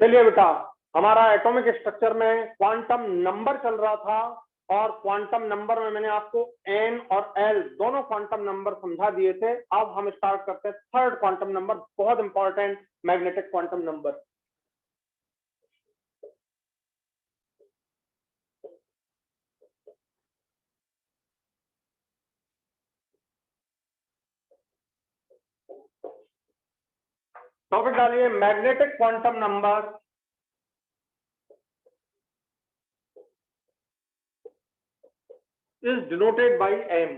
चलिए बेटा, हमारा एटॉमिक स्ट्रक्चर में क्वांटम नंबर चल रहा था और क्वांटम नंबर में मैंने आपको एन और एल दोनों क्वांटम नंबर समझा दिए थे। अब हम स्टार्ट करते हैं थर्ड क्वांटम नंबर, बहुत important, magnetic quantum number. Topic डालिए magnetic quantum number is denoted by m।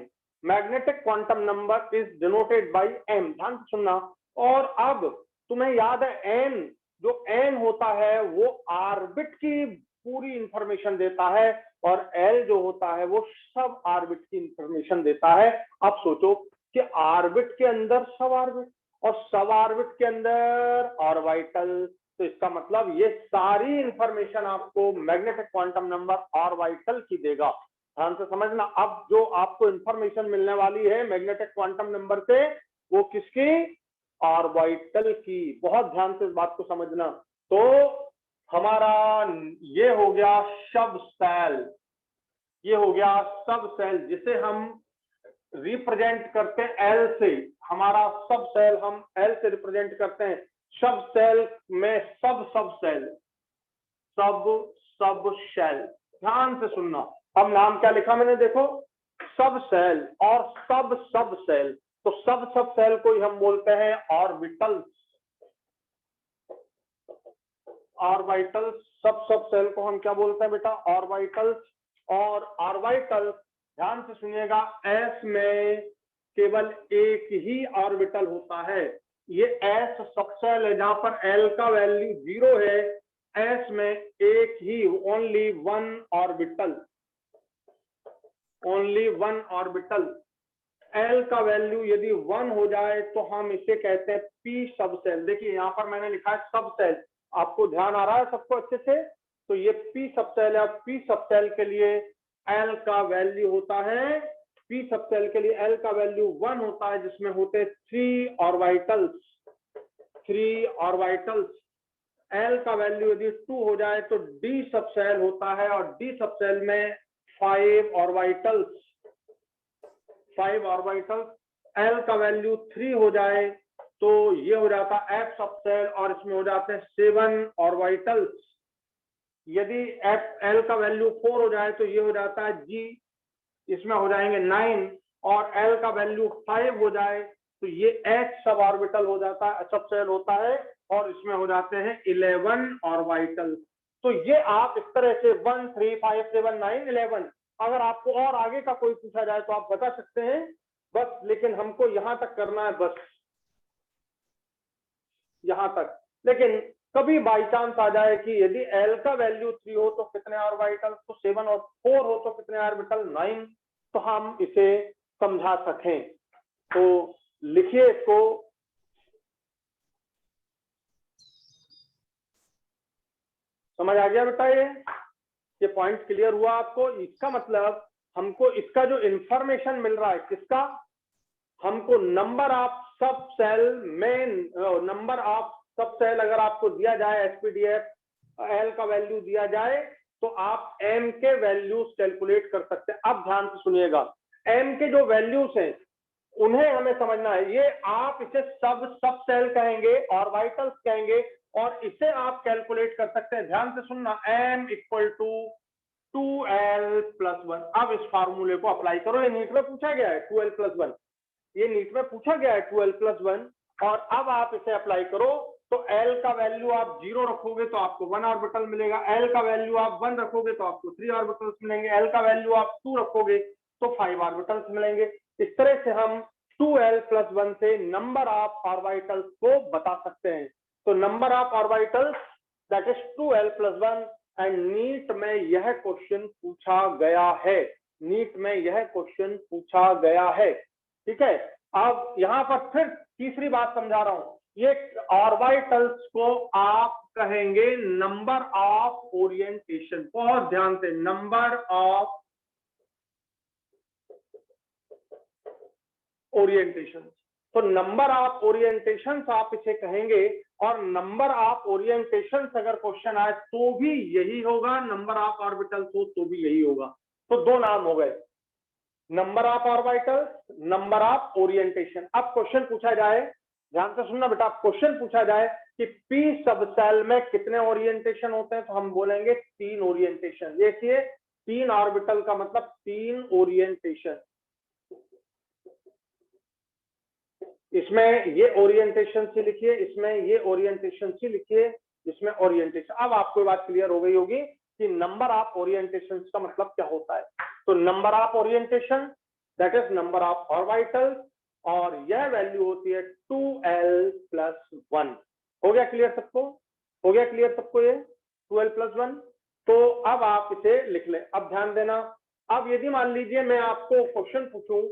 Magnetic quantum number is denoted by m। ध्यान से सुनना। और अब तुम्हें याद है n, जो n होता है वो ऑर्बिट की पूरी इंफॉर्मेशन देता है और l जो होता है वो सब ऑर्बिट की इंफॉर्मेशन देता है। अब सोचो कि ऑर्बिट के अंदर सब ऑर्बिट और सब ऑर्बिट के अंदर ऑर्बिटल, तो इसका मतलब ये सारी इंफॉर्मेशन आपको मैग्नेटिक क्वांटम नंबर ऑर्बिटल की देगा। ध्यान से समझना। अब जो आपको इंफॉर्मेशन मिलने वाली है मैग्नेटिक क्वांटम नंबर से, वो किसकी? ऑर्बिटल की। बहुत ध्यान से इस बात को समझना। तो हमारा ये हो गया सब सेल, ये हो गया सब सेल जिसे हम रिप्रेजेंट करते हैं एल से। हमारा सब सेल हम एल से रिप्रेजेंट करते हैं। सब सेल में सब सब सेल, सब सब सेल। ध्यान से सुनना। अब नाम क्या लिखा मैंने, देखो, सब सेल और सब सब सेल। तो सब सब सेल को ही हम बोलते हैं ऑर्बिटल्स। ऑर्बिटल्स, सब सब सेल को हम क्या बोलते हैं बेटा? ऑर्बिटल्स। और ऑर्बिटल, ध्यान से सुनिएगा, एस में केवल एक ही ऑर्बिटल होता है। ये एस सब सेल है जहां पर एल का वैल्यू 0 है। एस में एक ही, only one orbital, only one orbital. L का वैल्यू यदि 1 हो जाए तो हम इसे कहते हैं पी सब सेल। देखिए यहां पर मैंने लिखा है सब सेल, आपको ध्यान आ रहा है सबको अच्छे से? तो ये पी सब सेल है। पी सब सेल के लिए एल का वैल्यू होता है, पी सब सेल के लिए एल का वैल्यू 1 होता है, जिसमें होते 3 ऑर्बिटल्स, 3 ऑर्बिटल्स। एल का वैल्यू यदि 2 हो जाए तो डी सब सेल होता है और डी सब सेल में 5 ऑर्बिटल्स, 5 ऑर्बिटल्स। एल का वैल्यू 3 हो जाए तो ये हो जाता है एफ सब सेल और इसमें हो जाते हैं 7 ऑर्बिटल्स। यदि एफ एल का वैल्यू 4 हो जाए तो ये हो जाता है जी, इसमें हो जाएंगे 9। और एल का वैल्यू 5 हो जाए तो ये एच सब ऑर्बिटल हो जाता है, सब सेल होता है और इसमें हो जाते हैं 11 ऑर्बिटल। तो ये आप इस तरह से 1 3 5 7 9 11, अगर आपको और आगे का कोई पूछा जाए तो आप बता सकते हैं बस, लेकिन हमको यहां तक करना है, बस यहां तक। लेकिन कभी बाई चांस आ जाए कि यदि एल का वैल्यू 3 हो तो कितने ऑर्बिटल, तो 7 और 4 हो तो कितने ऑर्बिटल, 9, तो हम इसे समझा सकें। तो लिखिए इसको, समझ आ गया बेटा? ये पॉइंट क्लियर हुआ आपको? इसका मतलब हमको इसका जो इंफॉर्मेशन मिल रहा है किसका, हमको नंबर ऑफ सब सेल में, नंबर ऑफ सब सेल अगर आपको दिया जाए एसपीडीएफ, एल का वैल्यू दिया जाए तो आप एम के वैल्यूज कैलकुलेट कर सकते हैं। अब ध्यान से सुनिएगा, एम के जो वैल्यूज हैं उन्हें हमें समझना है। ये आप इसे सब सब सेल कहेंगे, ऑर्बिटल्स कहेंगे, और इसे आप कैलकुलेट कर सकते हैं। ध्यान से सुनना, m इक्वल टू 2l+1। अब इस फार्मूले को अप्लाई करो। ये नीट में पूछा गया है 2l+1, ये नीट में पूछा गया है 2l+1। और अब आप इसे अप्लाई करो तो l का वैल्यू आप 0 रखोगे तो आपको 1 ऑर्बिटल मिलेगा, l का वैल्यू आप 1 रखोगे तो आपको 3 ऑर्बिटल्स मिलेंगे, l का वैल्यू आप 2 रखोगे तो 5 ऑर्बिटल्स मिलेंगे। इस तरह से हम 2l+1 से नंबर ऑफ ऑर्बिटल्स को बता सकते हैं। तो number of orbitals that is 2l+1। And NEET में यह क्वेश्चन पूछा गया है, नीट में यह क्वेश्चन पूछा गया है। ठीक है, अब यहां पर फिर तीसरी बात समझा रहा हूं। ये ऑर्बिटल्स को आप कहेंगे नंबर ऑफ ओरिएंटेशन। बहुत ध्यान से, नंबर ऑफ ओरिएंटेशन। तो नंबर ऑफ ओरिएंटेशन आप इसे कहेंगे, और नंबर ऑफ ओरिएंटेशन अगर क्वेश्चन आए तो भी यही होगा, नंबर ऑफ ऑर्बिटल्स हो तो भी यही होगा। तो दो नाम हो गए, number of orbitals, number of orientation. अब क्वेश्चन पूछा जाए, ध्यान से सुनना बेटा, क्वेश्चन पूछा जाए कि पी सब सेल में कितने ओरिएंटेशन होते हैं, तो हम बोलेंगे 3 ओरिएंटेशन। देखिए 3 ऑर्बिटल का मतलब 3 ओरिएंटेशन, इसमें ये ओरिएंटेशन से लिखिए, इसमें ये ओरिएंटेशन से लिखिए, इसमें ओरिएंटेशन। अब आपको बात क्लियर हो गई होगी कि नंबर ऑफ ओरिएंटेशन का मतलब क्या होता है। तो number of orientation that is number of orbitals, और यह वैल्यू होती है 2l+1। हो गया क्लियर सबको? हो गया क्लियर सबको ये 2l+1? तो अब आप इसे लिख लें। अब ध्यान देना, अब यदि मान लीजिए मैं आपको क्वेश्चन पूछूं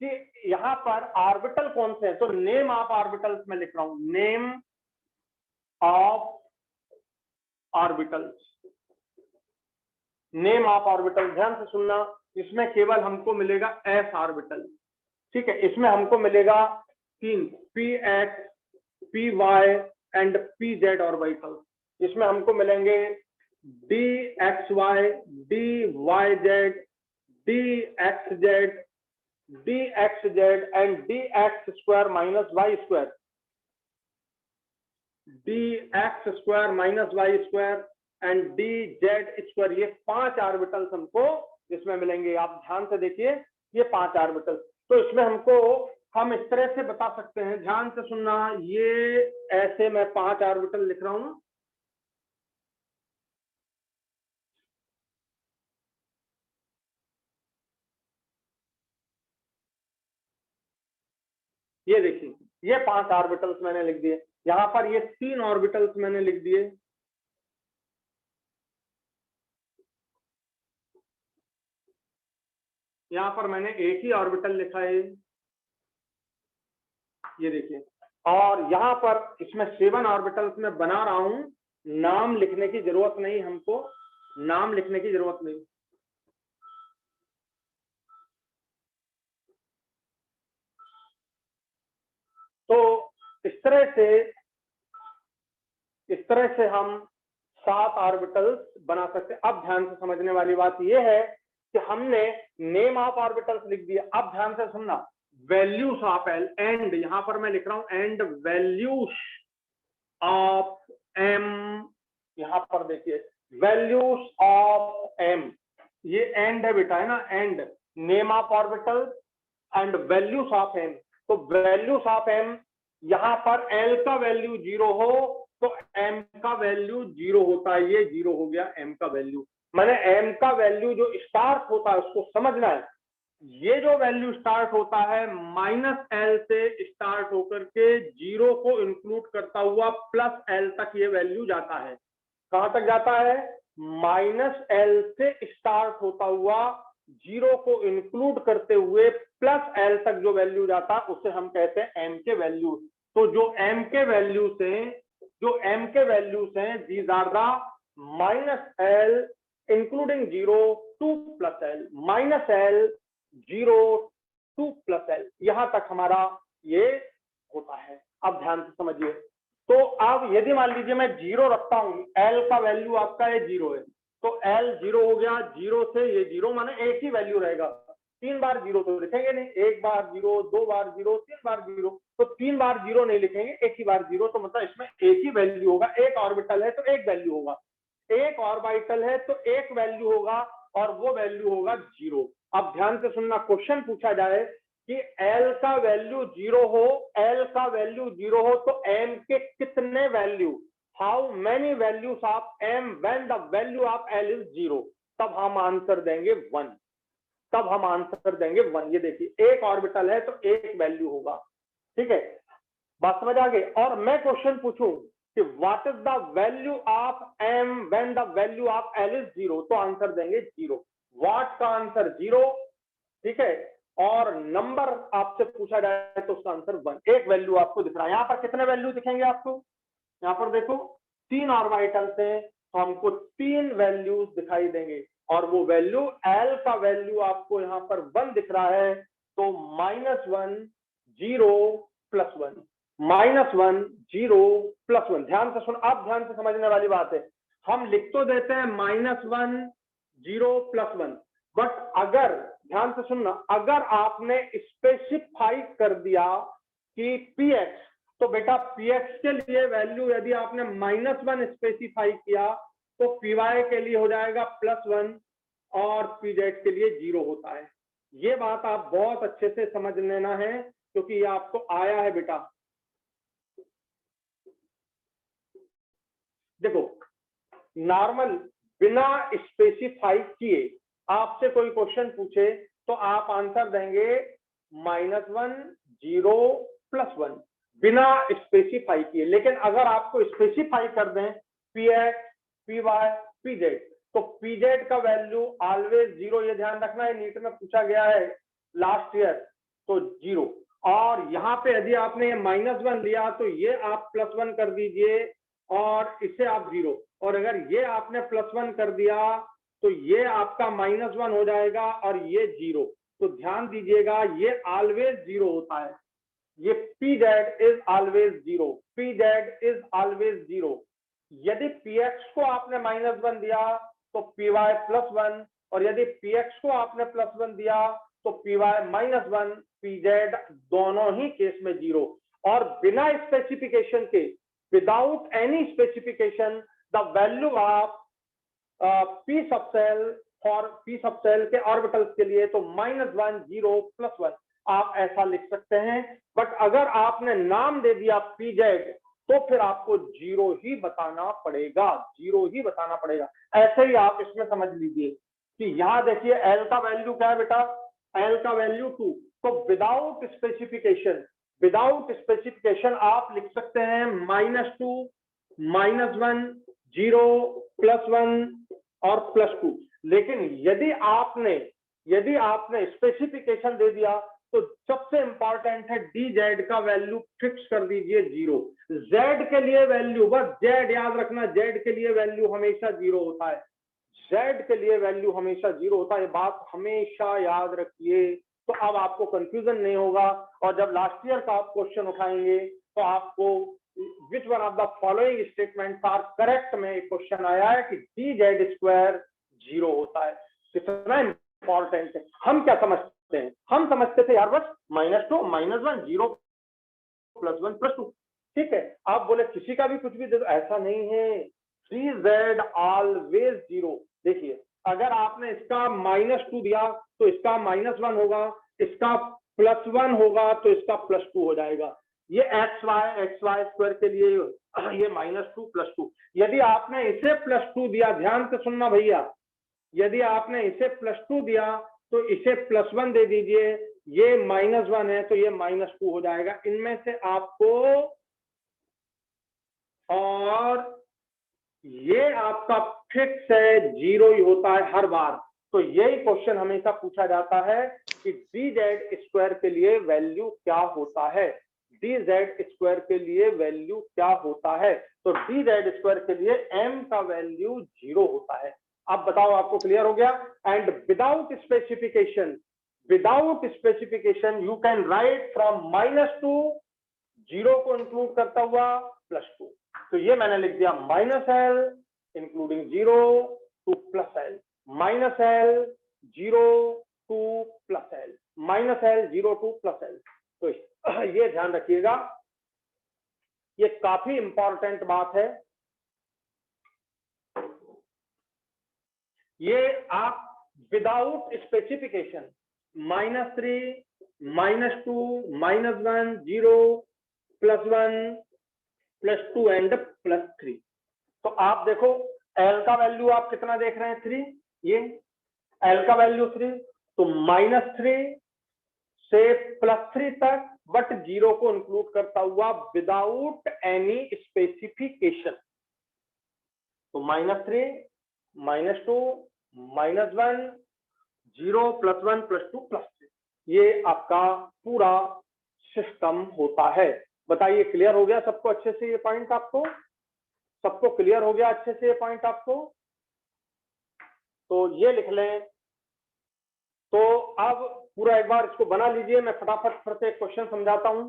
कि यहाँ पर ऑर्बिटल कौन से हैं, तो नेम ऑफ ऑर्बिटल्स मैं लिख रहा हूं, name of orbitals, name of orbital. ध्यान से सुनना, इसमें केवल हमको मिलेगा s ऑर्बिटल, ठीक है। इसमें हमको मिलेगा 3 px, py and pz orbital. इसमें हमको मिलेंगे dxy, dyz, dxz, dxz and dx square minus Y square, dx square minus Y square and dz square. ये 5 ऑर्बिटल्स हमको इसमें मिलेंगे। आप ध्यान से देखिए, ये 5 ऑर्बिटल। तो इसमें हमको हम इस तरह से बता सकते हैं, ध्यान से सुनना, ये ऐसे मैं 5 ऑर्बिटल लिख रहा हूं, ये देखिए ये 5 ऑर्बिटल्स मैंने लिख दिए। यहां पर ये 3 ऑर्बिटल्स मैंने लिख दिए, यहां पर मैंने एक ही ऑर्बिटल लिखा है, ये देखिए। और यहां पर इसमें 7 ऑर्बिटल्स में बना रहा हूं, नाम लिखने की जरूरत नहीं, हमको नाम लिखने की जरूरत नहीं। तो इस तरह से हम 7 ऑर्बिटल्स बना सकते हैं। अब ध्यान से समझने वाली बात यह है कि हमने नेम ऑफ ऑर्बिटल्स लिख दिया। अब ध्यान से सुनना, वैल्यूज ऑफ एल, एंड यहां पर मैं लिख रहा हूं एंड वैल्यूज ऑफ एम, यहां पर देखिए वैल्यूज ऑफ एम, ये एंड है बेटा, है ना, and name of orbital and values of m. तो वैल्यूज ऑफ एम, यहां पर एल का वैल्यू 0 हो तो एम का वैल्यू 0 होता है, ये 0 हो गया एम का वैल्यू। मैंने एम का वैल्यू जो स्टार्ट होता है उसको समझना है, ये जो वैल्यू स्टार्ट होता है -l से स्टार्ट होकर के 0 को इंक्लूड करता हुआ +l तक ये वैल्यू जाता है। कहां तक जाता है? -l से स्टार्ट होता हुआ 0 को इंक्लूड करते हुए +l तक जो वैल्यू जाता उसे हम कहते हैं m के वैल्यू। तो जो m के वैल्यूज हैं these are the -l including 0 to +l, -l 0 to +l, यहां तक हमारा ये होता है। अब ध्यान से समझिए, तो अब यदि मान लीजिए मैं 0 रखता हूं, l का वैल्यू आपका है 0 है, तो l 0 हो गया, 0 से ये 0 माने एक ही वैल्यू रहेगा, 3 बार 0 तो लिखेंगे नहीं, 1 बार 0, 2 बार 0, 3 बार 0, तो 3 बार 0 नहीं लिखेंगे, एक ही बार 0, तो मतलब इसमें एक ही वैल्यू होगा। एक ऑर्बिटल है तो एक वैल्यू होगा, एक ऑर्बिटल है तो एक वैल्यू होगा, और वो वैल्यू होगा 0। अब ध्यान से सुनना, क्वेश्चन पूछा जाए कि l का वैल्यू 0 हो, l का वैल्यू 0 हो तो m के कितने value, how many values of m when the value of l is 0, तब हम आंसर देंगे 1, तब हम आंसर देंगे 1। ये देखिए एक ऑर्बिटल है तो एक वैल्यू होगा, ठीक है, बात समझ आ गई। और मैं क्वेश्चन पूछूं कि what is the value of m when the value of l is 0, तो आंसर देंगे 0, व्हाट का आंसर 0, ठीक है। और नंबर आपसे पूछा जाए तो उसका आंसर 1, एक वैल्यू आपको दिख रहा है। यहां पर कितने वैल्यू दिखेंगे आपको? यहां पर देखो 3 ऑर्बिटल्स हैं, तो हमको 3 वैल्यूज दिखाई देंगे, और वो वैल्यू l का वैल्यू आपको यहां पर 1 दिख रहा है, तो -1, 0, +1, -1 0 +1। ध्यान से सुन, अब ध्यान से समझने वाली बात है। हम लिख तो देते हैं -1 0 +1, बट अगर ध्यान से सुनना, अगर आपने स्पेसिफाई कर दिया कि px, तो बेटा px के लिए वैल्यू यदि आपने -1 स्पेसिफाई किया तो py के लिए हो जाएगा +1 और pz के लिए 0 होता है। ये बात आप बहुत अच्छे से समझ लेना है क्योंकि ये आपको आया है बेटा। देखो, नॉर्मल बिना स्पेसिफाई किए आपसे कोई क्वेश्चन पूछे तो आप आंसर देंगे -1 0 +1 बिना स्पेसिफाई किए। लेकिन अगर आपको स्पेसिफाई कर दें px py pz, तो pz का वैल्यू ऑलवेज 0, ये ध्यान रखना है, नीट में पूछा गया है लास्ट ईयर, तो 0। और यहाँ पे यदि आपने -1 लिया तो ये आप +1 कर दीजिए और इसे आप 0, और अगर ये आपने +1 कर दिया तो ये आपका -1 हो जाएगा और ये 0। तो ध्यान दीजिएगा, ये ऑलवेज 0 होता है। ये pz is always 0, pz is always 0। यदि px को आपने -1 दिया तो py +1, और यदि px को आपने +1 दिया तो py -1, pz दोनों ही केस में 0। और बिना स्पेसिफिकेशन के, without any specification, the value of p सब सेल फॉर p सब सेल के ऑर्बिटल्स के लिए तो -1 0 +1 आप ऐसा लिख सकते हैं। बट अगर आपने नाम दे दिया pz तो फिर आपको 0 ही बताना पड़ेगा, 0 ही बताना पड़ेगा। ऐसे ही आप इसमें समझ लीजिए कि यहां देखिए l का वैल्यू क्या है बेटा, l का वैल्यू 2। तो विदाउट स्पेसिफिकेशन आप लिख सकते हैं -2 -1 0 +1 और +2। लेकिन यदि आपने स्पेसिफिकेशन दे दिया तो सबसे इंपॉर्टेंट है dz का वैल्यू फिक्स कर दीजिए 0। z के लिए वैल्यू, बस z याद रखना, z के लिए वैल्यू हमेशा 0 होता है, z के लिए वैल्यू हमेशा 0 होता है, बात हमेशा याद रखिए। तो अब आपको कंफ्यूजन नहीं होगा, और जब लास्ट ईयर का आप क्वेश्चन उठाएंगे तो आपको which one of the following statements are correct में एक क्वेश्चन आया है कि dz² 0 होता है। कितना इंपॉर्टेंट है। हम क्या समझते हैं, हम समझते थे यार बस -2 -1 0 +1 +2, ठीक है। आप बोले किसी का भी कुछ भी दे दो, ऐसा नहीं है, dz ऑलवेज 0। देखिए, अगर आपने इसका -2 दिया तो इसका -1 होगा, इसका +1 होगा तो इसका +2 हो जाएगा। ये xy² के लिए ये -2 +2। यदि आपने इसे +2 दिया, ध्यान से सुनना भैया, यदि आपने इसे +2 दिया तो इसे +1 दे दीजिए, ये -1 है तो ये -2 हो जाएगा। इनमें से आपको, और ये आपका फिक्स है 0 ही होता है हर बार। तो यही क्वेश्चन हमेशा पूछा जाता है कि dz² के लिए वैल्यू क्या होता है, dz² के लिए वैल्यू क्या होता है। तो dz² के लिए m का वैल्यू 0 होता है। अब बताओ, आपको क्लियर हो गया। And without specification you can write from -2 0 को इंक्लूड करता हुआ +2। तो ये मैंने लिख दिया -l including 0 to +l, -l 0 to +l, -l 0 to +l। तो ये ध्यान रखिएगा, ये काफी इंपॉर्टेंट बात है। ये आप विदाउट स्पेसिफिकेशन -3 -2 -1 0 +1 +2 एंड +3। तो आप देखो l का वैल्यू आप कितना देख रहे हैं, 3, ये l का वैल्यू 3, तो -3 से +3 तक, बट 0 को इंक्लूड करता हुआ विदाउट एनी स्पेसिफिकेशन। तो -3 -2 -1 0 +1 +2 +3, ये आपका पूरा सिस्टम होता है। बताइए, क्लियर हो गया सबको अच्छे से ये पॉइंट? आपको सबको क्लियर हो गया अच्छे से ये पॉइंट आपको? तो ये लिख लें। तो अब पूरा एक बार इसको बना लीजिए, मैं फटाफट फिर से एक क्वेश्चन समझाता हूं।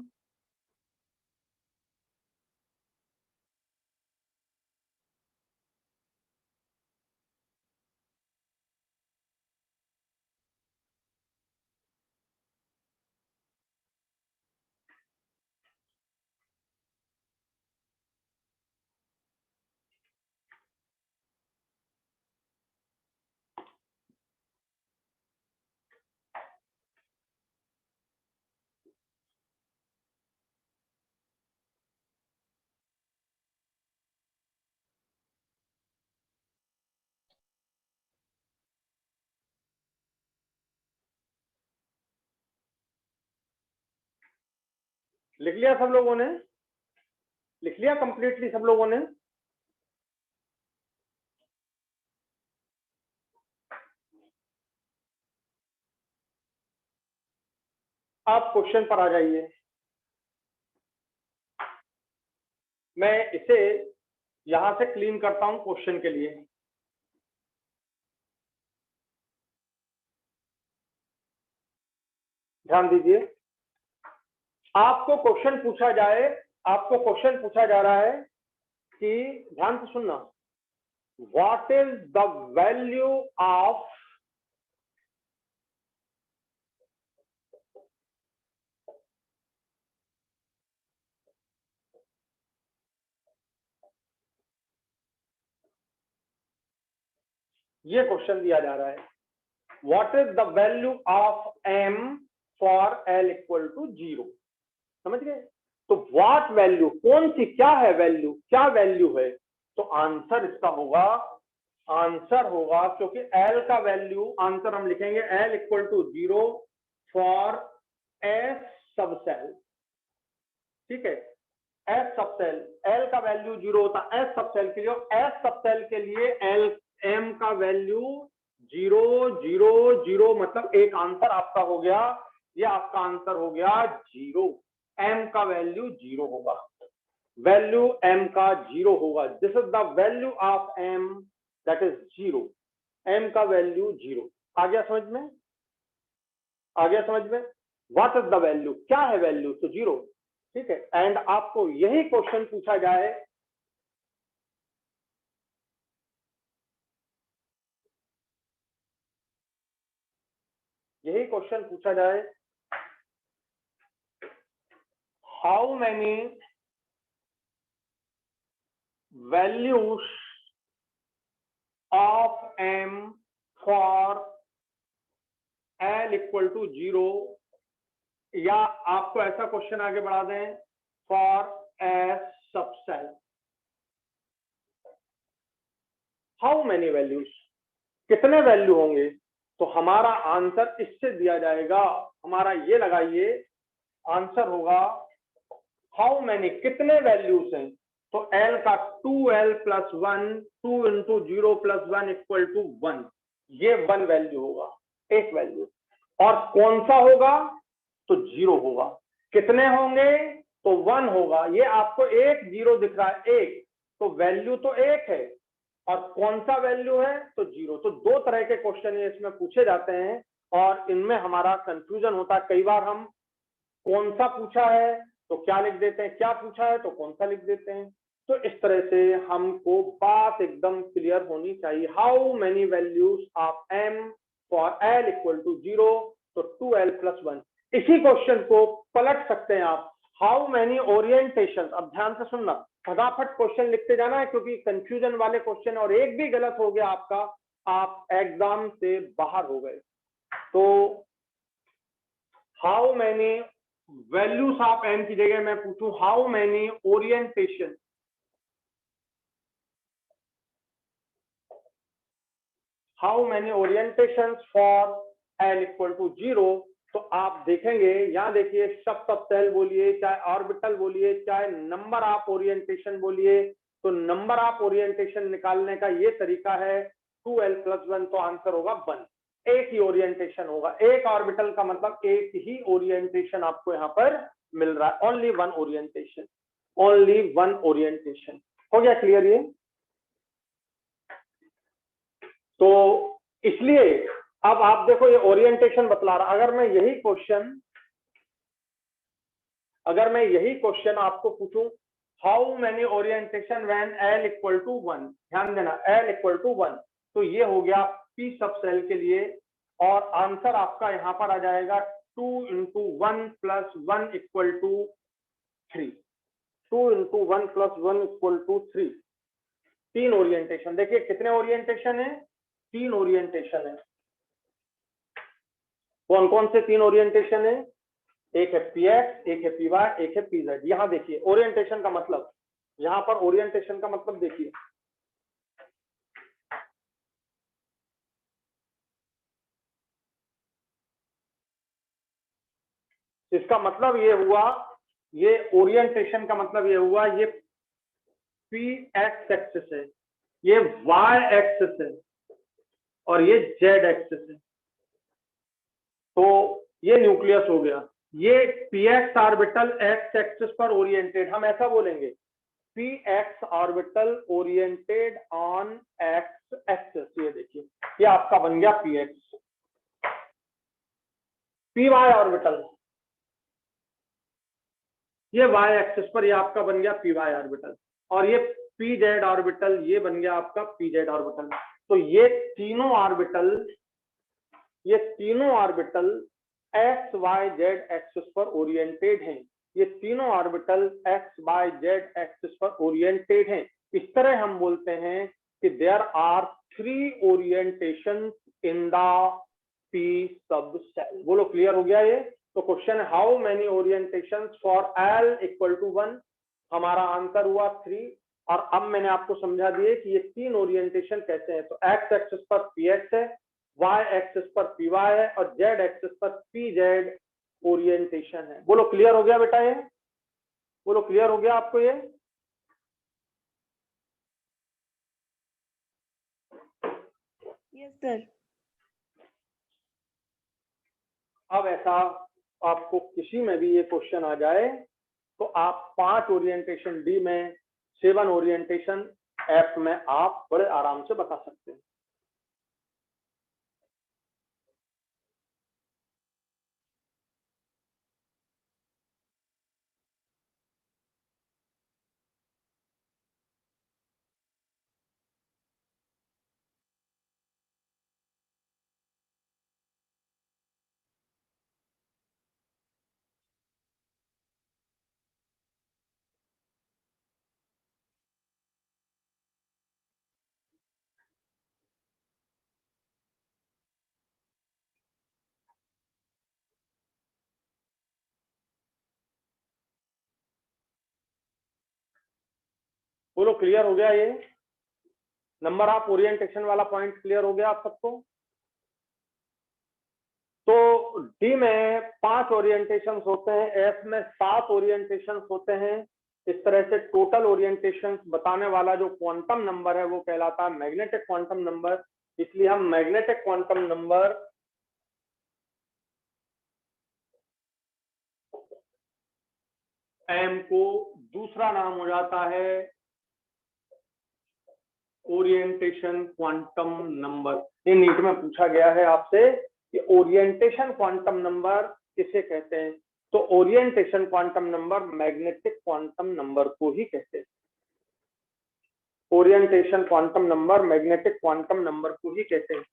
लिख लिया सब लोगों ने? लिख लिया कंप्लीटली सब लोगों ने? आप क्वेश्चन पर आ जाइए। मैं इसे यहां से क्लीन करता हूं क्वेश्चन के लिए। ध्यान दीजिए, आपको क्वेश्चन पूछा जाए, आपको क्वेश्चन पूछा जा रहा है कि ध्यान से सुनना, what is the value of ये क्वेश्चन दिया जा रहा है, what is the value of m for l equal to 0। समझ गए? तो व्हाट वैल्यू, कौन सी, क्या है वैल्यू, क्या वैल्यू है? तो आंसर इसका होगा, आंसर होगा, क्योंकि l का वैल्यू, आंसर हम लिखेंगे l equal to 0 for s subshell. ठीक है, एस सब सेल, एल का वैल्यू 0 होता है एस सब सेल के लिए, एस सब सेल के लिए एल एम का वैल्यू 0 0 0, मतलब एक आंसर आपका हो गया, ये आपका आंसर हो गया 0। एम का वैल्यू 0 होगा, वैल्यू एम का 0 होगा। This is the value of m, that is 0। M का वैल्यू 0। आ गया समझ में? आ गया समझ में? व्हाट इज द वैल्यू, क्या है वैल्यू? तो 0। ठीक है, एंड आपको यही क्वेश्चन पूछा जाए, यही क्वेश्चन पूछा जाए, how many values of m for l equal to 0, या आपको ऐसा क्वेश्चन आगे बढ़ा दें, for s subshell, how many values, कितने वैल्यू होंगे? तो हमारा आंसर इससे दिया जाएगा, हमारा ये लगाइए, आंसर होगा हाउ मैनी, कितने वैल्यूज हैं? तो l का 2l plus 1, 2 into 0 plus 1 equal to 1, ये 1 वैल्यू होगा, एक वैल्यू। और कौन सा होगा? तो 0 होगा। कितने होंगे? तो 1 होगा। ये आपको एक 0 दिख रहा है, एक, तो वैल्यू तो एक है, और कौन सा वैल्यू है? तो 0। तो दो तरह के क्वेश्चन ये इसमें पूछे जाते हैं, और इनमें हमारा कंफ्यूजन होता है। कई बार हम कौन सा पूछा है तो क्या लिख देते हैं, क्या पूछा है तो कौन सा लिख देते हैं। तो इस तरह से हमको बात एकदम क्लियर होनी चाहिए। How many values of m for l equal to 0, तो 2l प्लस 1। इसी क्वेश्चन को पलट सकते हैं आप, हाउ मेनी ओरिएंटेशन। अब ध्यान से सुनना, फटाफट क्वेश्चन लिखते जाना है, क्योंकि कंफ्यूजन वाले क्वेश्चन, और एक भी गलत हो गया आपका, आप एग्जाम से बाहर हो गए। तो how many values of m की जगह मैं पूछूं how many orientation, how many orientation for l equal to 0, तो आप देखेंगे, यहां देखिए, सब सेल बोलिए, चाहे ऑर्बिटल बोलिए, चाहे नंबर ऑफ ओरिएंटेशन बोलिए, तो नंबर ऑफ ओरिएंटेशन निकालने का ये तरीका है 2l प्लस 1, तो आंसर होगा 1। एक ही ओरिएंटेशन होगा, एक ऑर्बिटल का मतलब एक ही ओरिएंटेशन आपको यहां पर मिल रहा है, only one orientation, only one orientation. हो गया क्लियर ये? तो इसलिए अब आप देखो, ये ओरिएंटेशन बतला रहा, अगर मैं यही क्वेश्चन आपको पूछूं, how many orientation when l equal to 1, ध्यान देना, l इक्वल टू 1, तो ये हो गया p सब सेल के लिए, और आंसर आपका यहां पर आ जाएगा 2 into 1 plus 1 equal to 3, 2 into 1 plus 1 equal to 3। तीन ओरिएंटेशन, देखिए कितने ओरिएंटेशन है? तीन ओरिएंटेशन है। कौन कौन से तीन ओरिएंटेशन है? एक है px, एक है py, एक है pz। यहां देखिए ओरिएंटेशन का मतलब, यहां पर ओरिएंटेशन का मतलब देखिए, इसका मतलब ये हुआ ये ओरिएंटेशन का मतलब ये हुआ, ये पी एक्स एक्सिस है, ये वाई एक्सिस है और ये जेड एक्सिस है। तो ये न्यूक्लियस हो गया। ये p x orbital x axis पर ओरिएंटेड, हम ऐसा बोलेंगे p x orbital oriented on x axis. ये देखिए, ये आपका बन गया p x. P y orbital, ये वाई एक्सिस पर ये आपका बन गया पी वाई ऑर्बिटल, और ये पी जेड ऑर्बिटल ये बन गया आपका पी जेड ऑर्बिटल। तो ये तीनों orbital x y z axis पर ओरिएंटेड हैं। ये तीनों orbital x y z axis पर ओरिएंटेड हैं। इस तरह हम बोलते हैं कि there are 3 orientation in the p subshell. बोलो क्लियर हो गया ये? तो क्वेश्चन है how many orientations for l equal to 1, हमारा आंसर हुआ 3। और अब मैंने आपको समझा दिए कि ये 3 ओरिएंटेशन कैसे हैं। तो एक्स एक्सिस पर पी एक्स है, वाई एक्सिस पर पी वाई है और जेड एक्सिस पर पी जेड ओरिएंटेशन है। बोलो क्लियर हो गया बेटा ये? बोलो क्लियर हो गया आपको ये? Yes sir. अब ऐसा आपको किसी में भी ये क्वेश्चन आ जाए तो आप 5 ओरिएंटेशन डी में, 7 ओरिएंटेशन एफ में आप बड़े आराम से बता सकते हैं। बोलो क्लियर हो गया ये? नंबर ऑफ ओरिएंटेशन वाला पॉइंट क्लियर हो गया आप सबको? तो डी में 5 ओरिएंटेशन होते हैं, एफ में 7 ओरिएंटेशन होते हैं। इस तरह से टोटल ओरिएंटेशन बताने वाला जो क्वांटम नंबर है वो कहलाता है मैग्नेटिक क्वांटम नंबर। इसलिए हम मैग्नेटिक क्वांटम नंबर एम को दूसरा नाम हो जाता है ओरिएंटेशन क्वांटम नंबर। ये नीट में पूछा गया है आपसे कि ओरिएंटेशन क्वांटम नंबर किसे कहते हैं। तो orientation quantum number magnetic quantum number को ही कहते हैं। Orientation quantum number magnetic quantum number को ही कहते हैं।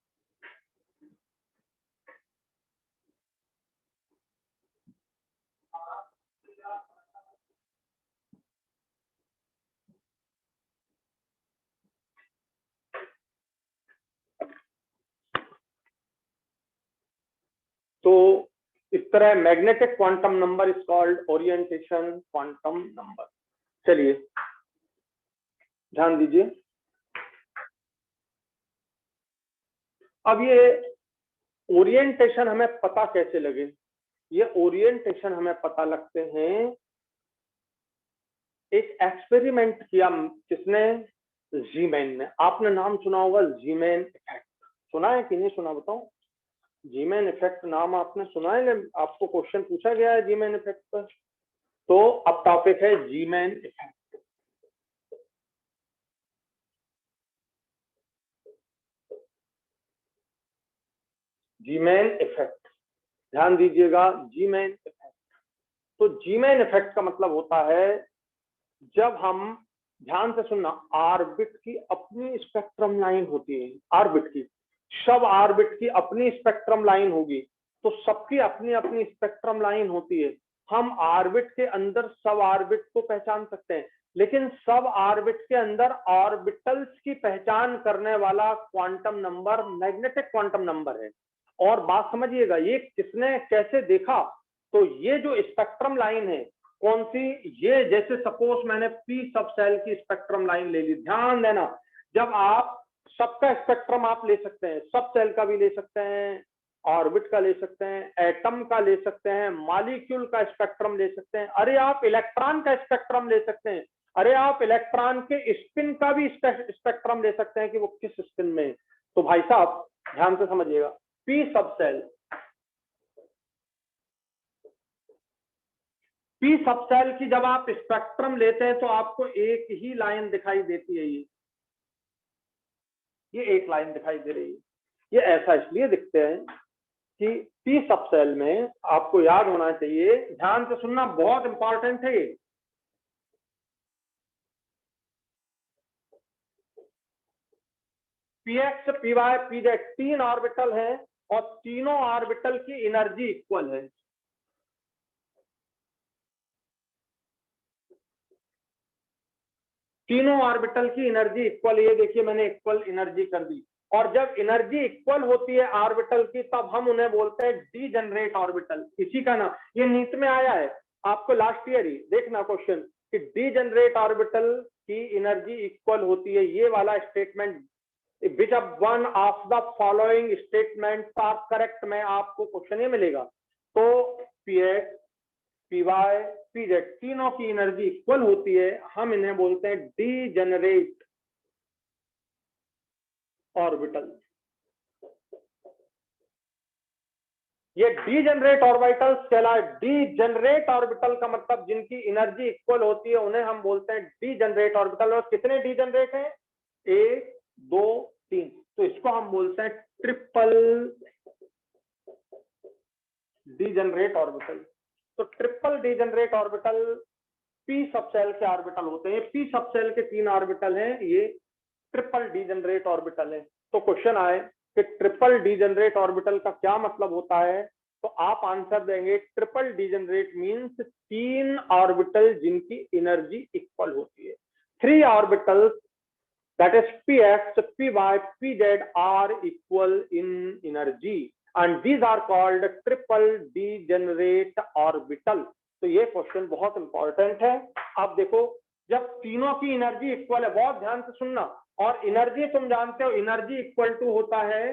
तो इस तरह magnetic quantum number is called orientation quantum number. चलिए ध्यान दीजिए। अब ये ओरिएंटेशन हमें पता कैसे लगे? ये ओरिएंटेशन हमें पता लगते हैं, एक एक्सपेरिमेंट किया किसने? जीमैन ने। आपने नाम सुना होगा जीमैन इफेक्ट, सुना है कि नहीं सुना बताओ? जीमैन इफेक्ट नाम आपने सुना है? आपको क्वेश्चन पूछा गया है जीमैन इफेक्ट पर। तो अब टॉपिक है जीमैन इफेक्ट। जीमैन इफेक्ट, ध्यान दीजिएगा, जीमैन इफेक्ट। तो जीमैन इफेक्ट का मतलब होता है जब हम, ध्यान से सुनना, ऑर्बिट की अपनी स्पेक्ट्रम लाइन होती है, ऑर्बिट की, सब ऑर्बिट की अपनी स्पेक्ट्रम लाइन होगी। तो सबकी अपनी अपनी स्पेक्ट्रम लाइन होती है। हम ऑर्बिट के अंदर सब ऑर्बिट को पहचान सकते हैं, लेकिन सब ऑर्बिट के अंदर ऑर्बिटल्स की पहचान करने वाला quantum number magnetic quantum number है। और बात समझिएगा, ये किसने कैसे देखा? तो ये जो स्पेक्ट्रम लाइन है, कौन सी? ये जैसे सपोज मैंने पी सब सेल की स्पेक्ट्रम लाइन ले ली। ध्यान देना, जब आप सबका स्पेक्ट्रम आप ले सकते हैं, सब सेल का भी ले सकते हैं ऑर्बिट का ले सकते हैं, एटम का ले सकते हैं, मॉलिक्यूल का स्पेक्ट्रम ले सकते हैं, अरे आप इलेक्ट्रॉन का स्पेक्ट्रम ले सकते हैं, अरे आप इलेक्ट्रॉन के स्पिन का भी स्पेक्ट्रम ले सकते हैं कि वो किस स्पिन में। तो भाई साहब ध्यान से समझिएगा, पी सबसेल, पी सबसेल की जब आप स्पेक्ट्रम लेते हैं तो आपको एक ही लाइन दिखाई देती है, ये एक लाइन दिखाई दे रही है। ये ऐसा इसलिए दिखते हैं कि पी सबसेल में आपको याद होना चाहिए, ध्यान से सुनना बहुत इंपॉर्टेंट है ये, पीएक्स, पीवाई, पीजेड 3 ऑर्बिटल है और तीनों ऑर्बिटल की एनर्जी इक्वल है। तीनों ऑर्बिटल की एनर्जी इक्वल, ये देखिए मैंने इक्वल एनर्जी कर दी। और जब एनर्जी इक्वल होती है ऑर्बिटल की तब हम उन्हें बोलते हैं डीजेनरेट ऑर्बिटल। इसी का नाम ये नीट में आया है आपको लास्ट ईयर ही, देखना क्वेश्चन कि डीजेनरेट ऑर्बिटल की एनर्जी इक्वल होती है, ये वाला statement which of one of the following statement are correct में आपको क्वेश्चन ये मिलेगा। तो पीएक्स, पीवाई, पीजेड तीनों की एनर्जी इक्वल होती है, हम इन्हें बोलते हैं डीजेनरेट ऑर्बिटल। ये डीजेनरेट ऑर्बिटल कहलाए। डीजेनरेट ऑर्बिटल का मतलब जिनकी एनर्जी इक्वल होती है उन्हें हम बोलते हैं डीजेनरेट ऑर्बिटल। और कितने डीजेनरेट हैं? 1 2 3, तो इसको हम बोलते हैं ट्रिपल डीजेनरेट ऑर्बिटल। तो triple degenerate orbital P subshell के ऑर्बिटल होते हैं। पी सबसेल के 3 ऑर्बिटल हैं, ये ट्रिपल डीजेनरेट ऑर्बिटल है। तो क्वेश्चन आए कि ट्रिपल डीजेनरेट ऑर्बिटल का क्या मतलब होता है, तो आप आंसर देंगे ट्रिपल डीजेनरेट मींस 3 ऑर्बिटल जिनकी एनर्जी इक्वल होती है। 3 orbitals that is px, py, pz are equal in energy and these are called triple degenerate orbital। तो ये क्वेश्चन बहुत इंपॉर्टेंट है। अब देखो जब तीनों की एनर्जी इक्वल है, बहुत ध्यान से सुनना, और एनर्जी तुम जानते हो एनर्जी इक्वल टू होता है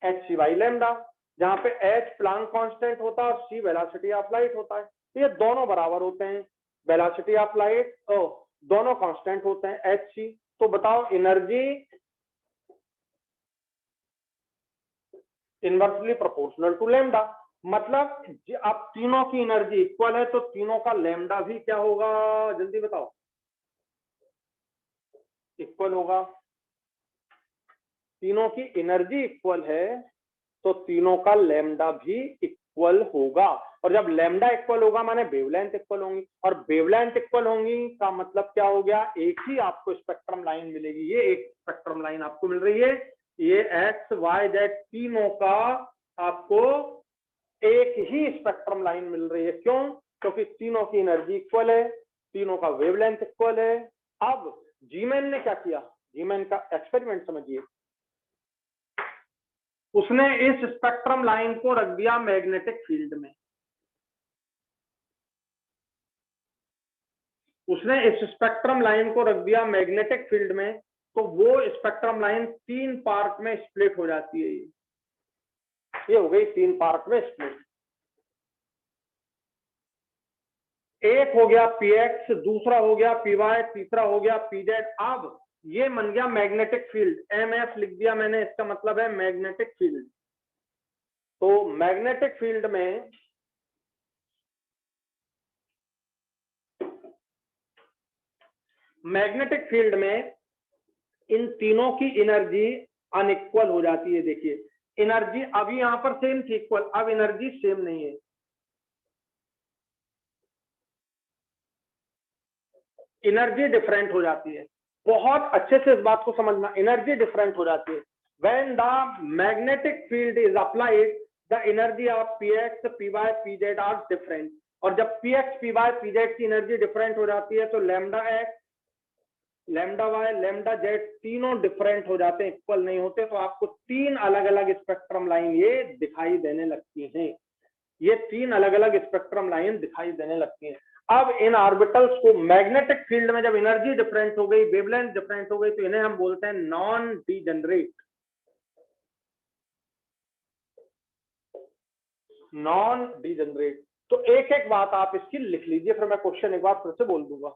एच सी बाई लैम्डा, जहां पे एच प्लांक कांस्टेंट होता है और सी वेलोसिटी ऑफ लाइट होता है। तो ये दोनों बराबर होते हैं, वेलोसिटी ऑफ लाइट दोनों कांस्टेंट होते हैं एच सी। तो बताओ energy inversely proportional to lambda, मतलब अब तीनों की एनर्जी इक्वल है तो तीनों का लैम्डा भी क्या होगा, जल्दी बताओ, इक्वल होगा। तीनों की एनर्जी इक्वल है तो तीनों का लैम्डा भी इक्वल होगा। और जब लैम्डा इक्वल होगा माने वेवलेंथ इक्वल होंगी, और वेवलेंथ इक्वल होंगी का मतलब क्या हो गया, एक ही आपको स्पेक्ट्रम लाइन मिलेगी। ये एक स्पेक्ट्रम लाइन आपको मिल रही है, ये एक्स वाई जेड तीनों का आपको एक ही स्पेक्ट्रम लाइन मिल रही है। क्यों? क्योंकि तीनों की एनर्जी इक्वल है, तीनों का वेवलेंथ इक्वल है। अब जीमैन ने क्या किया, जीमैन का एक्सपेरिमेंट समझिए। उसने इस स्पेक्ट्रम लाइन को रख दिया मैग्नेटिक फील्ड में। उसने इस स्पेक्ट्रम लाइन को रख दिया मैग्नेटिक फील्ड में, तो वो स्पेक्ट्रम लाइन 3 पार्ट में स्प्लिट हो जाती है। ये हो गई 3 पार्ट में स्प्लिट। एक हो गया पीएक्स, दूसरा हो गया पीवाई, तीसरा हो गया पीजेड। अब ये बन गया मैग्नेटिक फील्ड, एमएफ लिख दिया मैंने, इसका मतलब है मैग्नेटिक फील्ड। तो मैग्नेटिक फील्ड में मैग्नेटिक फील्ड में इन तीनों की एनर्जी अनइक्वल हो जाती है। देखिए एनर्जी अभी यहां पर सेम थी इक्वल, अब एनर्जी सेम नहीं है, एनर्जी डिफरेंट हो जाती है। बहुत अच्छे से इस बात को समझना, एनर्जी डिफरेंट हो जाती है। When the magnetic field is applied the energy of px, py, pz are different. और जब px, py, pz की एनर्जी डिफरेंट हो जाती है तो lambda x, lambda y, lambda z तीनों डिफरेंट हो जाते हैं, इक्वल नहीं होते। तो आपको 3 अलग अलग स्पेक्ट्रम लाइन ये दिखाई देने लगती हैं। ये 3 अलग अलग स्पेक्ट्रम लाइन दिखाई देने लगती हैं। अब इन ऑर्बिटल्स को मैग्नेटिक फील्ड में जब एनर्जी डिफरेंट हो गई, वेवलेंथ डिफरेंट हो गई, तो इन्हें हम बोलते हैं नॉन डीजेनरेट। Non degenerate. तो एक एक बात आप इसकी लिख लीजिए, फिर मैं क्वेश्चन एक बार फिर से बोल दूंगा।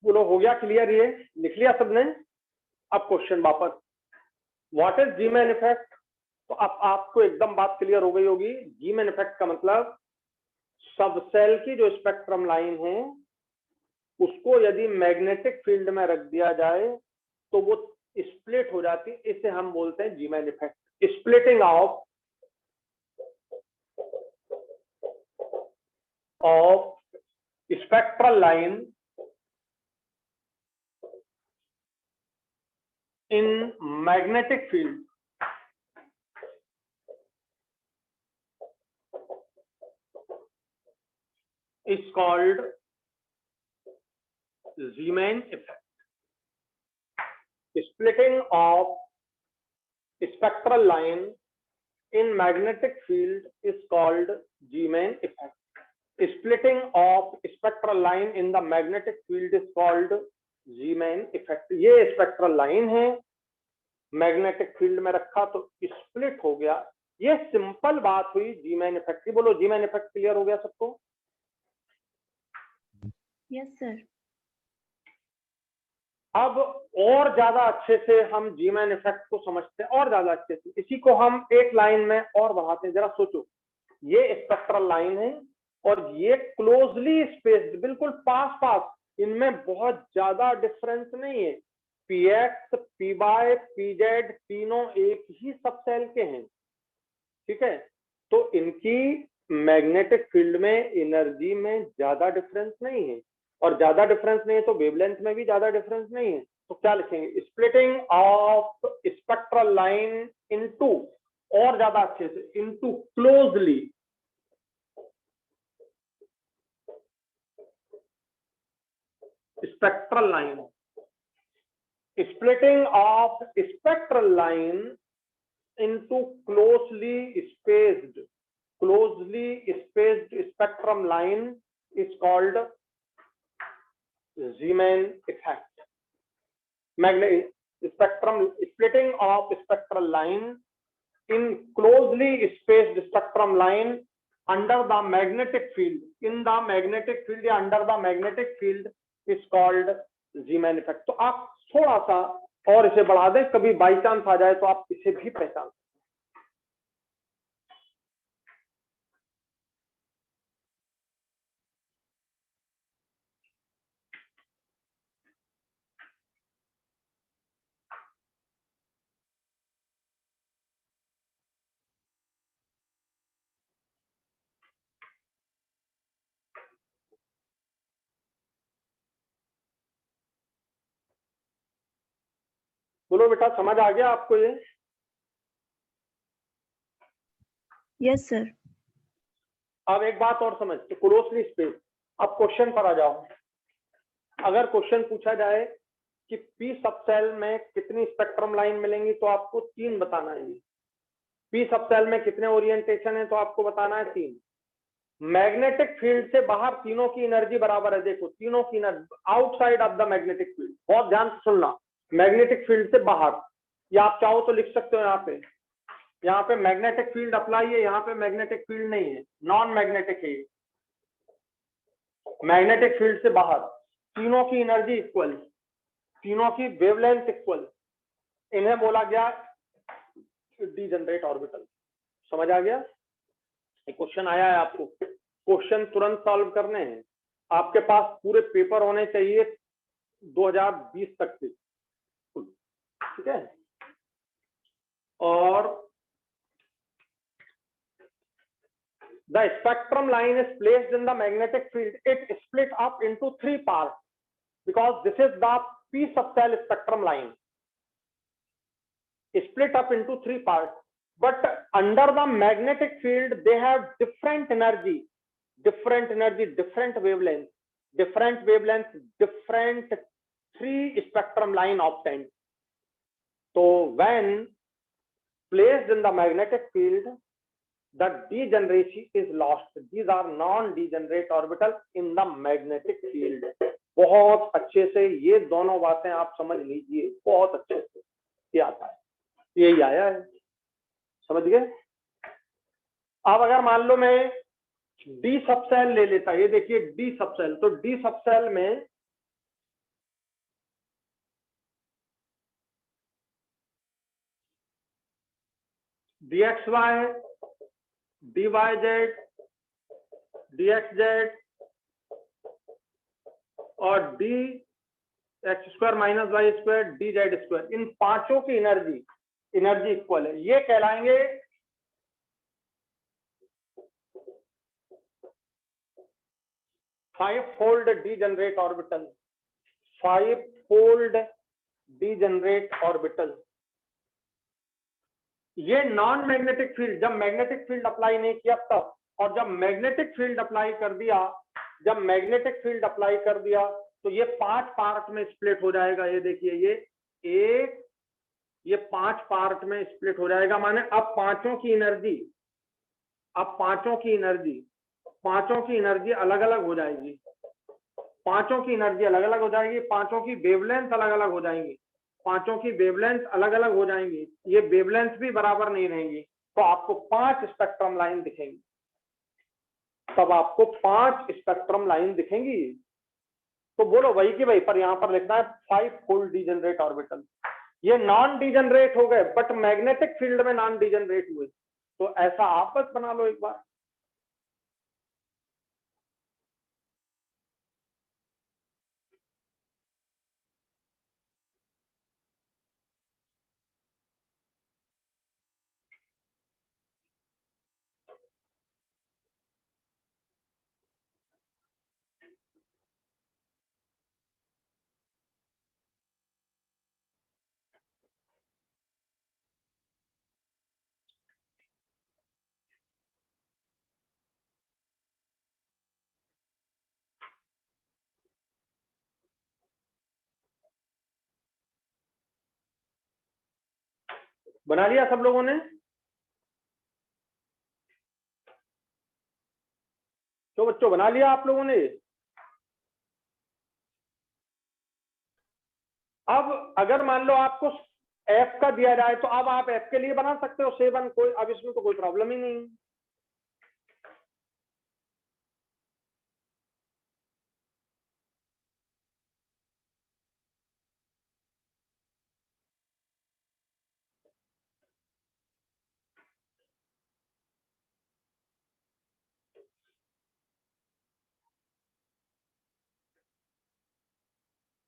बोलो, हो गया क्लियर? ये लिख लिया सबने? अब क्वेश्चन वापस, what is Zeeman effect? तो अब आपको एकदम बात क्लियर हो गई होगी। जी मैन इफेक्ट का मतलब सब सेल की जो स्पेक्ट्रम लाइन है उसको यदि मैग्नेटिक फील्ड में रख दिया जाए तो वो स्प्लिट हो जाती है। इसे हम बोलते हैं Zeeman effect, splitting of spectral line in magnetic field is called Zeeman effect. Splitting of spectral line in magnetic field is called Zeeman effect. Splitting of spectral line in the magnetic field is called Zeeman effect. ये spectral line है, magnetic field में रखा तो split हो गया। ये simple बात हुई जीमैन इफेक्ट की। बोलो, जीमैन इफेक्ट क्लियर हो गया सबको? Yes sir. अब और ज्यादा अच्छे से हम जीमैन इफेक्ट को समझते हैं, और ज्यादा अच्छे से इसी को हम एक लाइन में और बढ़ाते हैं। जरा सोचो, ये स्पेक्ट्रल लाइन है और ये क्लोजली स्पेस्ड, बिल्कुल पास पास, इनमें बहुत ज्यादा डिफरेंस नहीं है। पीएक्स, पी बाय, पीजेड तीनों एक ही सब सेल के हैं, ठीक है? तो इनकी मैग्नेटिक फील्ड में एनर्जी में ज्यादा डिफरेंस नहीं है, और ज्यादा डिफरेंस नहीं है तो वेवलेंथ में भी ज्यादा डिफरेंस नहीं है। तो क्या लिखेंगे? Splitting of spectral line into, और ज्यादा अच्छे से, into closely spectral line. Splitting of spectral line into closely spaced spectrum line is called Zeeman effect. Splitting of spectral line in closely spaced spectrum line under the magnetic field, in the magnetic field या under the magnetic field is called Zeeman effect. तो आप थोड़ा सा और इसे बढ़ा दें, कभी बाई चांस आ जाए तो आप इसे भी पहचान। बोलो बेटा, समझ आ गया आपको ये? Yes sir. अब एक बात और समझ, क्लोजली स्पेस। अब क्वेश्चन पर आ जाओ। अगर क्वेश्चन पूछा जाए कि पी सबसेल में कितनी स्पेक्ट्रम लाइन मिलेंगी तो आपको 3 बताना है। पी सबसेल में कितने ओरिएंटेशन है तो आपको बताना है 3। मैग्नेटिक फील्ड से बाहर तीनों की एनर्जी बराबर है। देखो, तीनों की energy outside of the magnetic field, बहुत ध्यान से सुनना, मैग्नेटिक फील्ड से बाहर। या आप चाहो तो लिख सकते हो यहाँ पे मैग्नेटिक फील्ड अप्लाई है, यहाँ पे मैग्नेटिक फील्ड नहीं है, नॉन मैग्नेटिक है। मैग्नेटिक फील्ड से बाहर तीनों की एनर्जी इक्वल, तीनों की वेवलेंथ इक्वल, इन्हें बोला गया डीजनरेट ऑर्बिटल। समझ आ गया? क्वेश्चन आया है आपको, क्वेश्चन तुरंत सॉल्व करने हैं। आपके पास पूरे पेपर होने चाहिए 2020 तक के, ठीक है? और the spectrum line is placed in the magnetic field, it split up into 3 parts because this is the p subcell spectrum line, split up into 3 parts. But under the magnetic field, they have different energy, different wavelength, different 3 spectrum line obtained. So when placed in the magnetic field, the degeneracy is lost. These are non-degenerate orbitals in the magnetic field. बहुत अच्छे से ये दोनों बातें आप समझ लीजिए, बहुत अच्छे से ये आता है, यही आया है, समझ गए। अब अगर मान लो मैं डी सबसेल ले लेता, ये देखिए डी सबसेल, तो डी सबसेल में dxy, dyz, dxz और dx square minus Y square dz square, इन पांचों की एनर्जी इक्वल है। ये कहलाएंगे five fold degenerate orbital, 5 fold degenerate orbital. ये नॉन मैग्नेटिक फील्ड, जब मैग्नेटिक फील्ड अप्लाई नहीं किया तब, और जब मैग्नेटिक फील्ड अप्लाई कर दिया, तो ये 5 पार्ट में स्प्लिट हो जाएगा। ये देखिए ये 5 पार्ट में स्प्लिट हो जाएगा, माने अब पांचों की एनर्जी अलग अलग हो जाएगी, पांचों की वेवलेंथ अलग अलग हो जाएंगी, ये वेवलेंथ भी बराबर नहीं रहेंगी, तो आपको 5 स्पेक्ट्रम लाइन दिखेंगी, तो बोलो वही कि भाई, पर यहां पर लिखना है 5 फोल्ड डीजनरेट ऑर्बिटल। ये नॉन डीजनरेट हो गए बट मैग्नेटिक फील्ड में नॉन डीजनरेट हुए, तो ऐसा आप बस बना लो एक बार। बना लिया सब लोगों ने? तो बच्चों बना लिया आप लोगों ने? अब अगर मान लो आपको एफ का दिया जाए, तो अब आप एफ के लिए बना सकते हो 7, कोई अब इसमें तो कोई प्रॉब्लम ही नहीं।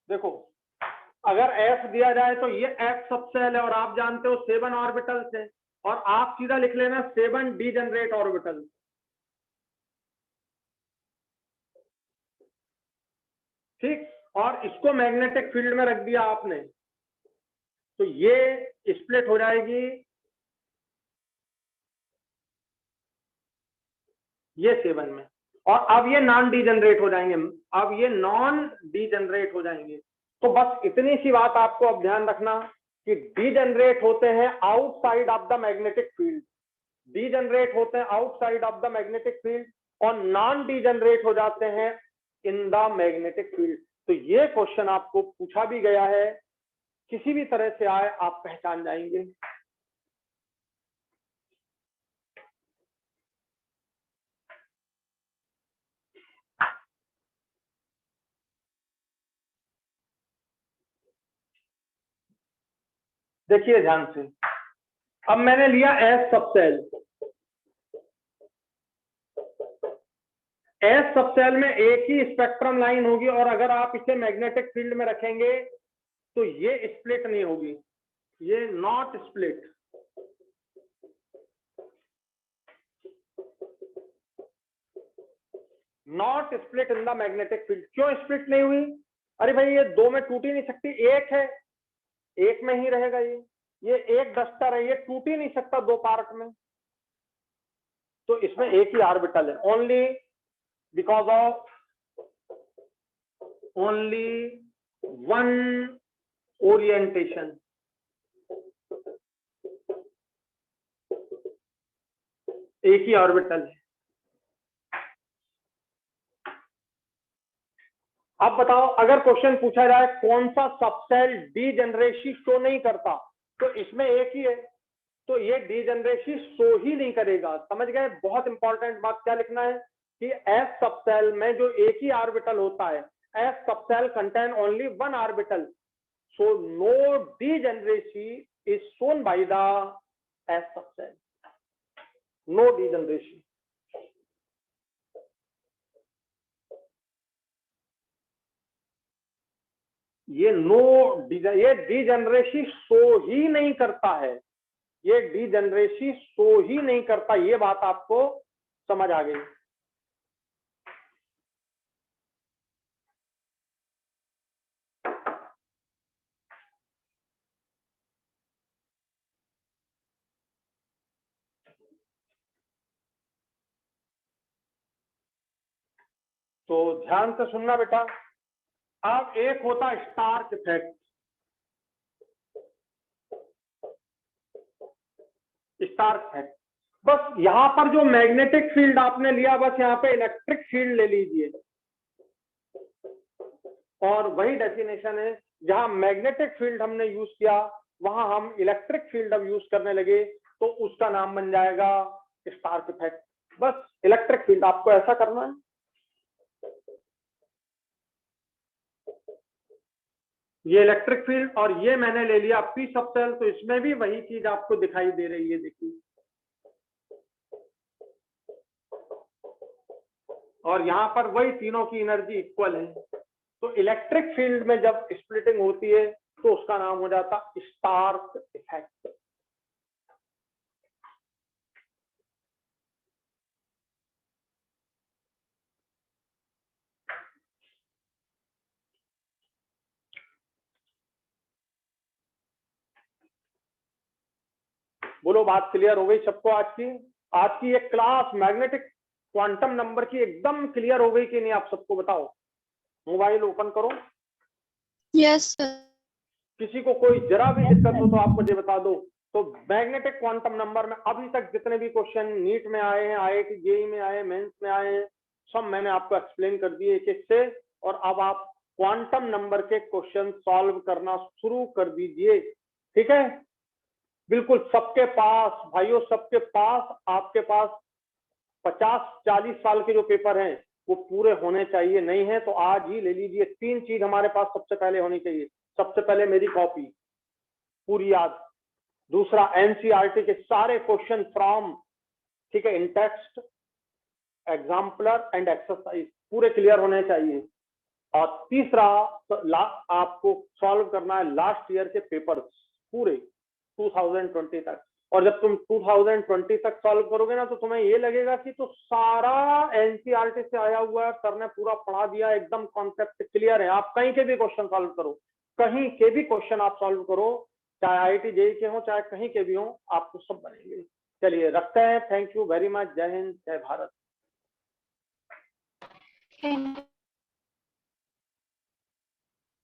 देखो अगर एफ दिया जाए तो ये एफ सबसेल है, और आप जानते हो 7 ऑर्बिटल्स है, और आप सीधा लिख लेना 7 डीजनरेट ऑर्बिटल। ठीक, और इसको मैग्नेटिक फील्ड में रख दिया आपने, तो ये स्प्लिट हो जाएगी ये 7 में, और अब ये नॉन डीजनरेट हो जाएंगे। तो बस इतनी सी बात आपको अब ध्यान रखना कि डीजनरेट होते हैं outside of the magnetic field, और नॉन डीजनरेट हो जाते हैं इन द मैग्नेटिक फील्ड। तो ये क्वेश्चन आपको पूछा भी गया है, किसी भी तरह से आए आप पहचान जाएंगे। देखिए ध्यान से, अब मैंने लिया एस सबसेल में एक ही स्पेक्ट्रम लाइन होगी, और अगर आप इसे मैग्नेटिक फील्ड में रखेंगे तो ये स्प्लिट नहीं होगी, ये not split. Not split in the magnetic field. क्यों स्प्लिट नहीं हुई? अरे भाई ये दो में टूट ही नहीं सकती, एक है, एक में ही रहेगा। ये एक डस्टर है, ये टूट ही नहीं सकता दो पार्ट में, तो इसमें एक ही ऑर्बिटल है। Only because of only one orientation, एक ही ऑर्बिटल है। अब बताओ, अगर क्वेश्चन पूछा जाए कौन सा सबसेल डीजेनरेसी शो नहीं करता, तो इसमें एक ही है, तो ये डीजेनरेसी शो ही नहीं करेगा। समझ गए? बहुत इंपॉर्टेंट बात क्या लिखना है कि एस सबसेल में जो एक ही ऑर्बिटल होता है, s subshell contain only one orbital, so no degeneracy is shown by the s subshell, no degeneracy. ये ये डीजेनरेसी शो ही नहीं करता है, ये डीजेनरेसी शो ही नहीं करता। ये बात आपको समझ आ गई? तो ध्यान से सुनना बेटा। अब एक होता है स्टार्क इफेक्ट। स्टार्क इफेक्ट, बस यहां पर जो मैग्नेटिक फील्ड आपने लिया, बस यहाँ पे इलेक्ट्रिक फील्ड ले लीजिए, और वही डेफिनेशन है। जहां मैग्नेटिक फील्ड हमने यूज किया, वहां हम इलेक्ट्रिक फील्ड अब यूज करने लगे, तो उसका नाम बन जाएगा स्टार्क इफेक्ट। बस इलेक्ट्रिक फील्ड आपको ऐसा करना है। ये इलेक्ट्रिक फील्ड और ये मैंने ले लिया पी सबसेल, तो इसमें भी वही चीज आपको दिखाई दे रही है, देखिए। और यहाँ पर वही तीनों की एनर्जी इक्वल है। तो इलेक्ट्रिक फील्ड में जब स्प्लिटिंग होती है, तो उसका नाम हो जाता स्टार्क इफेक्ट। बोलो, बात क्लियर हो गई सबको? आज की ये क्लास मैग्नेटिक क्वांटम नंबर की एकदम क्लियर हो गई कि नहीं? आप सबको बताओ। मोबाइल ओपन करो। Yes sir. किसी को कोई जरा भी दिक्कत हो तो आप मुझे बता दो। तो मैग्नेटिक क्वांटम नंबर में अभी तक जितने भी क्वेश्चन नीट में आए हैं, IIT जेईई में आए, मेंस में आए हैं, सब मैंने आपको एक्सप्लेन कर दिए एक एक से। और अब आप क्वांटम नंबर के क्वेश्चन सॉल्व करना शुरू कर दीजिए, ठीक है? बिल्कुल सबके पास भाइयों, सबके पास, आपके पास 50-40 साल के जो पेपर हैं वो पूरे होने चाहिए। नहीं है तो आज ही ले लीजिए। 3 चीज हमारे पास सबसे पहले होनी चाहिए। सबसे पहले मेरी कॉपी पूरी याद, दूसरा एनसीईआरटी के सारे क्वेश्चन फ्रॉम, ठीक है, इन टेक्स्ट, एग्जाम्पलर एंड एक्सरसाइज पूरे क्लियर होने चाहिए। और तीसरा आपको सॉल्व करना है लास्ट ईयर के पेपर्स पूरे 2020 तक। और जब तुम 2020 तक सॉल्व करोगे ना, तो तुम्हें ये लगेगा कि तो सारा एनसीईआरटी से आया हुआ है, सर ने पूरा पढ़ा दिया, एकदम कॉन्सेप्ट क्लियर है। आप कहीं के भी क्वेश्चन सॉल्व करो, कहीं के भी क्वेश्चन आप सॉल्व करो, चाहे IIT जेईई के हो, चाहे कहीं के भी हो, आपको सब बनेंगे। चलिए रखते हैं। Thank you very much. जय हिंद, जय भारत।